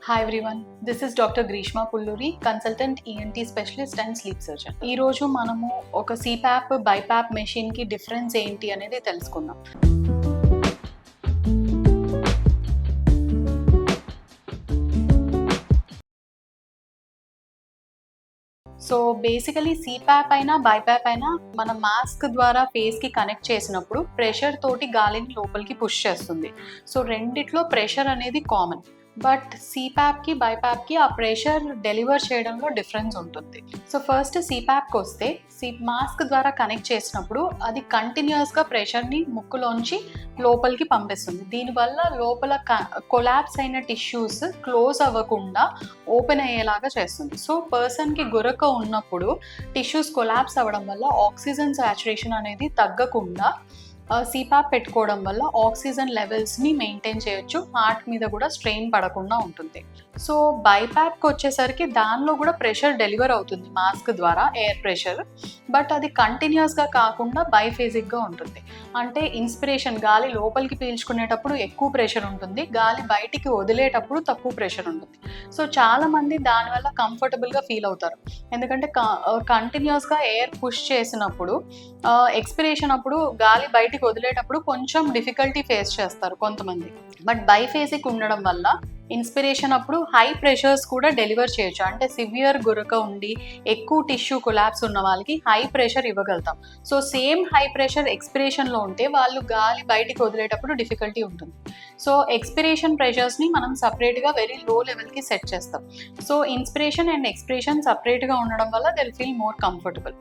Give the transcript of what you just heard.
Hi everyone, this is Dr. Grishma Pulluri, consultant ENT specialist and sleep surgeon. ఈ రోజు మనము ఒక CPAP, BiPAP machine కి difference ఏంటి అనేది తెలుసుకుందాం. సో బేసికలీ CPAP అయినా BiPAP అయినా మన మాస్క్ ద్వారా ఫేస్ కి కనెక్ట్ చేసినప్పుడు ప్రెషర్ తోటి గాలిని లోపలికి పుష్ చేస్తుంది. సో రెండిట్లో ప్రెషర్ అనేది కామన్. బట్ CPAPకి BiPAPకి ఆ ప్రెషర్ డెలివర్ చేయడంలో డిఫరెన్స్ ఉంటుంది. సో ఫస్ట్ CPAPకి వస్తే మాస్క్ ద్వారా కనెక్ట్ చేసినప్పుడు అది కంటిన్యూస్గా ప్రెషర్ని ముక్కులోంచి లోపలికి పంపిస్తుంది. దీనివల్ల లోపల కొలాప్స్ అయిన టిష్యూస్ క్లోజ్ అవ్వకుండా ఓపెన్ అయ్యేలాగా చేస్తుంది. సో పర్సన్కి గురక ఉన్నప్పుడు టిష్యూస్ కొలాప్స్ అవ్వడం వల్ల ఆక్సిజన్ సాచురేషన్ అనేది తగ్గకుండా CPAP పెట్టుకోవడం వల్ల ఆక్సిజన్ లెవెల్స్ని మెయింటైన్ చేయొచ్చు, హార్ట్ మీద కూడా స్ట్రెయిన్ పడకుండా ఉంటుంది. సో BiPAPకి వచ్చేసరికి దానిలో కూడా ప్రెషర్ డెలివర్ అవుతుంది మాస్క్ ద్వారా, ఎయిర్ ప్రెషర్. బట్ అది కంటిన్యూస్గా కాకుండా బైఫేజిక్గా ఉంటుంది. అంటే ఇన్స్పిరేషన్ గాలి లోపలికి పీల్చుకునేటప్పుడు ఎక్కువ ప్రెషర్ ఉంటుంది, గాలి బయటికి వదిలేటప్పుడు తక్కువ ప్రెషర్ ఉంటుంది. సో చాలామంది దానివల్ల కంఫర్టబుల్గా ఫీల్ అవుతారు. ఎందుకంటే కంటిన్యూస్గా ఎయిర్ పుష్ చేసినప్పుడు ఎక్స్పిరేషన్ అప్పుడు గాలి బయటికి వదిలేటప్పుడు కొంచెం డిఫికల్టీ ఫేస్ చేస్తారు కొంతమంది. బట్ బైఫేజిక్ ఉండడం వల్ల ఇన్స్పిరేషన్ అప్పుడు హై ప్రెషర్స్ కూడా డెలివర్ చేయొచ్చు. అంటే సివియర్ గురక ఉండి ఎక్కువ టిష్యూ కొలాప్స్ ఉన్న వాళ్ళకి హై ప్రెషర్ ఇవ్వగలుగుతాం. సో సేమ్ హై ప్రెషర్ ఎక్స్పిరేషన్లో ఉంటే వాళ్ళు గాలి బయటికి వదిలేటప్పుడు డిఫికల్టీ ఉంటుంది. సో ఎక్స్పిరేషన్ ప్రెషర్స్ని మనం సపరేట్గా వెరీ లో లెవెల్కి సెట్ చేస్తాం. సో ఇన్స్పిరేషన్ అండ్ ఎక్స్పిరేషన్ సపరేట్గా ఉండడం వల్ల they will feel more comfortable.